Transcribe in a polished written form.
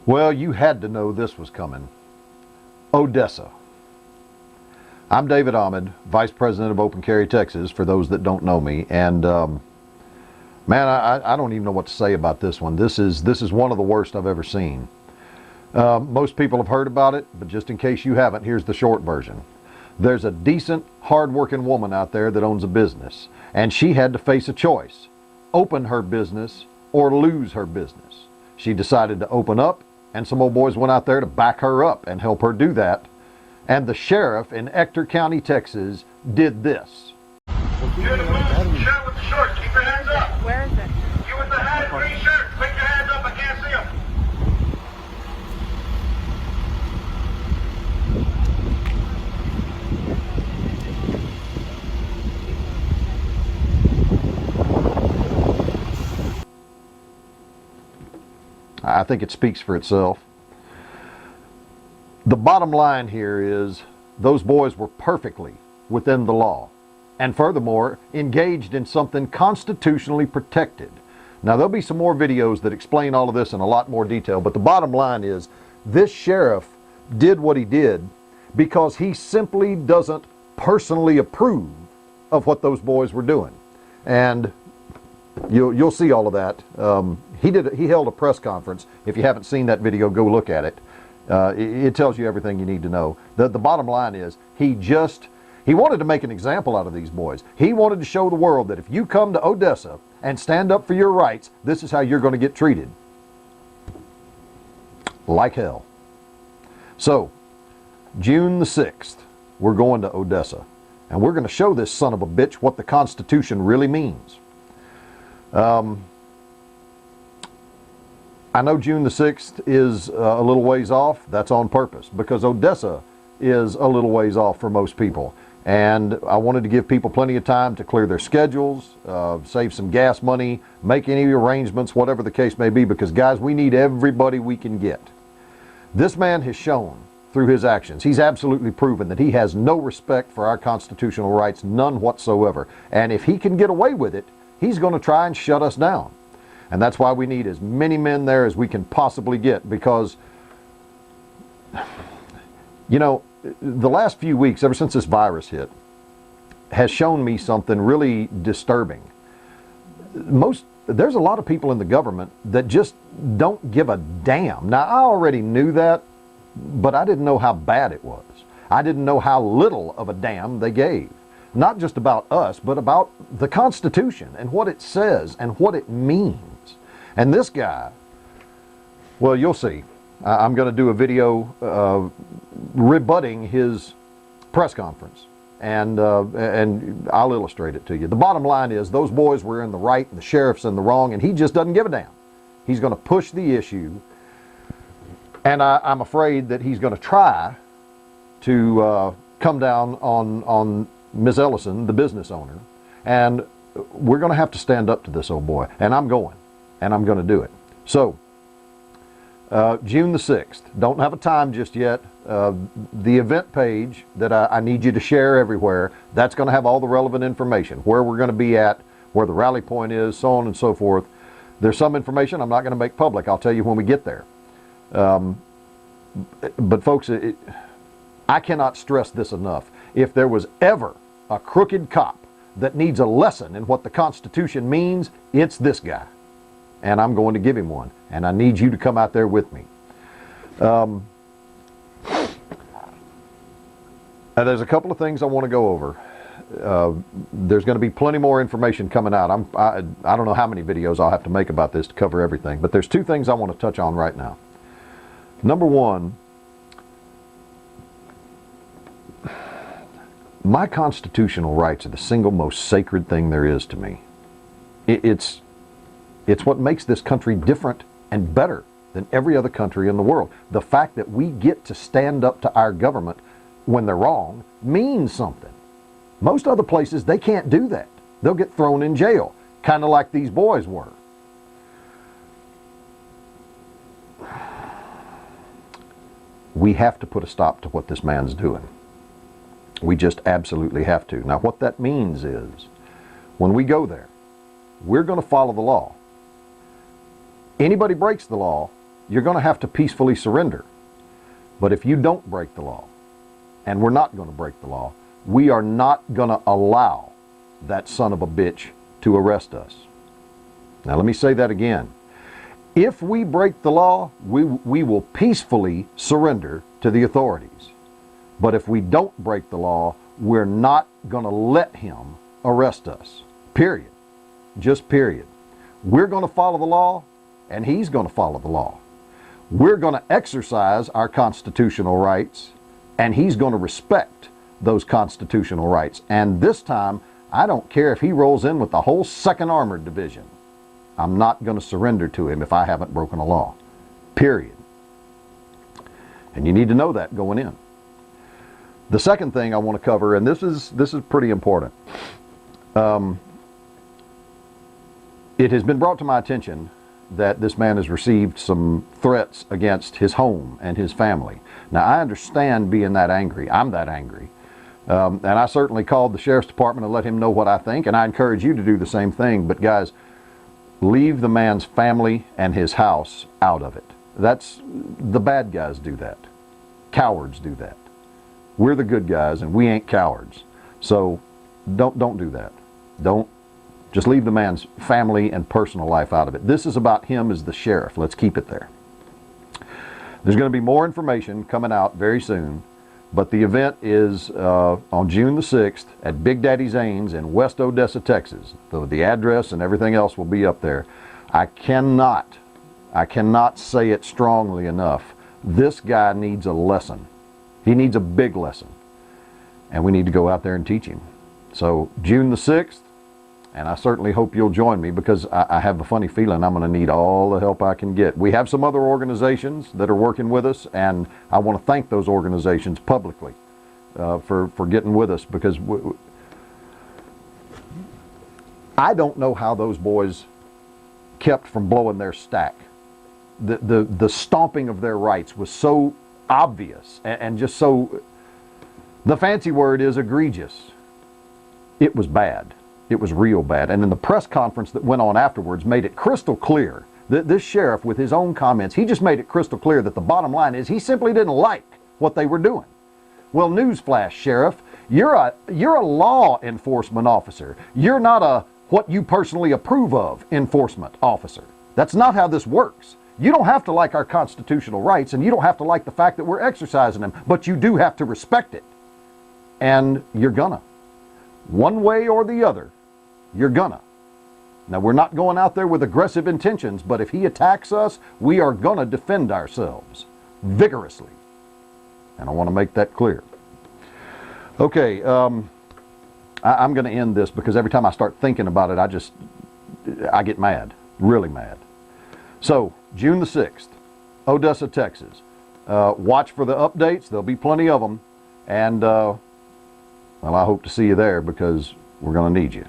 Well, you had to know this was coming. Odessa. I'm David Ahmed, Vice President of Open Carry Texas, for those that don't know me. And man, I don't even know what to say about this one. This is one of the worst I've ever seen. Most people have heard about it, but just in case you haven't, here's the short version. There's a decent, hard-working woman out there that owns a business, and she had to face a choice: open her business or lose her business. She decided to open up, and some old boys went out there to back her up and help her do that. And the sheriff in Ector County, Texas, did this. You in the blue shirt with the shorts, keep your hands up. Where is it? You with the hat, green shirt, put your hands up, I can't see them. I think it speaks for itself. The bottom line here is those boys were perfectly within the law, and furthermore engaged in something constitutionally protected. Now, there'll be some more videos that explain all of this in a lot more detail, but the bottom line is this sheriff did what he did because he simply doesn't personally approve of what those boys were doing. And you'll see all of that. He held a press conference. If you haven't seen that video, go look at it. It tells you everything you need to know. The bottom line is he wanted to make an example out of these boys. He wanted to show the world that if you come to Odessa and stand up for your rights, this is how you're going to get treated. Like hell. So, June the 6th, we're going to Odessa. And we're going to show this son of a bitch what the Constitution really means. I know June the 6th is a little ways off. That's on purpose, because Odessa is a little ways off for most people. And I wanted to give people plenty of time to clear their schedules, save some gas money, make any arrangements, whatever the case may be, because guys, we need everybody we can get. This man has shown through his actions, he's absolutely proven that he has no respect for our constitutional rights, none whatsoever. And if he can get away with it, he's going to try and shut us down. And that's why we need as many men there as we can possibly get, because, you know, the last few weeks, ever since this virus hit, has shown me something really disturbing. There's a lot of people in the government that just don't give a damn. Now, I already knew that, but I didn't know how bad it was. I didn't know how little of a damn they gave. Not just about us, but about the Constitution and what it says and what it means. And this guy, well, you'll see. I'm going to do a video rebutting his press conference, and I'll illustrate it to you. The bottom line is those boys were in the right and the sheriff's in the wrong, and he just doesn't give a damn. He's going to push the issue, and I'm afraid that he's going to try to come down on Ms. Ellison, the business owner, and we're going to have to stand up to this old boy, and I'm going to do it. So, June the 6th, don't have a time just yet. The event page that I need you to share everywhere, that's going to have all the relevant information, where we're going to be at, where the rally point is, so on and so forth. There's some information I'm not going to make public. I'll tell you when we get there. But folks, I cannot stress this enough. If there was ever a crooked cop that needs a lesson in what the Constitution means, it's this guy. And I'm going to give him one. And I need you to come out there with me. Now there's a couple of things I want to go over. There's going to be plenty more information coming out. I don't know how many videos I'll have to make about this to cover everything. But there's two things I want to touch on right now. Number one, my constitutional rights are the single most sacred thing there is to me. It's what makes this country different and better than every other country in the world. The fact that we get to stand up to our government when they're wrong means something. Most other places, they can't do that. They'll get thrown in jail, kind of like these boys were. We have to put a stop to what this man's doing. We just absolutely have to. Now, what that means is, when we go there, we're going to follow the law. Anybody breaks the law, you're going to have to peacefully surrender. But if you don't break the law, and we're not going to break the law, we are not going to allow that son of a bitch to arrest us. Now let me say that again. If we break the law, we will peacefully surrender to the authorities. But if we don't break the law, we're not going to let him arrest us. Period. Just period. We're going to follow the law, and he's going to follow the law. We're going to exercise our constitutional rights, and he's going to respect those constitutional rights. And this time, I don't care if he rolls in with the whole 2nd Armored Division. I'm not going to surrender to him if I haven't broken a law. Period. And you need to know that going in. The second thing I want to cover, and this is pretty important. It has been brought to my attention that this man has received some threats against his home and his family. Now, I understand being that angry. I'm that angry. And I certainly called the sheriff's department and let him know what I think, and I encourage you to do the same thing. But guys, leave the man's family and his house out of it. That's, the bad guys do that. Cowards do that. We're the good guys, and we ain't cowards. So don't do that. Just leave the man's family and personal life out of it. This is about him as the sheriff. Let's keep it there. There's going to be more information coming out very soon, but the event is on June the 6th at Big Daddy Zane's in West Odessa, Texas. The address and everything else will be up there. I cannot say it strongly enough. This guy needs a lesson. He needs a big lesson. And we need to go out there and teach him. So June the 6th, and I certainly hope you'll join me, because I have a funny feeling I'm going to need all the help I can get. We have some other organizations that are working with us, and I want to thank those organizations publicly for getting with us, because I don't know how those boys kept from blowing their stack. The stomping of their rights was so obvious and just so, the fancy word is egregious. It was bad. It was real bad. And then the press conference that went on afterwards made it crystal clear that this sheriff, with his own comments, he just made it crystal clear that the bottom line is he simply didn't like what they were doing. Well, newsflash, Sheriff, you're a law enforcement officer. You're not a what you personally approve of enforcement officer. That's not how this works. You don't have to like our constitutional rights, and you don't have to like the fact that we're exercising them, but you do have to respect it. And you're gonna. One way or the other, you're gonna. Now, we're not going out there with aggressive intentions, but if he attacks us, we are gonna defend ourselves vigorously. And I want to make that clear. Okay, I'm going to end this, because every time I start thinking about it, I get mad, really mad. So, June the 6th, Odessa, Texas. Watch for the updates. There'll be plenty of them. And, well, I hope to see you there, because we're going to need you.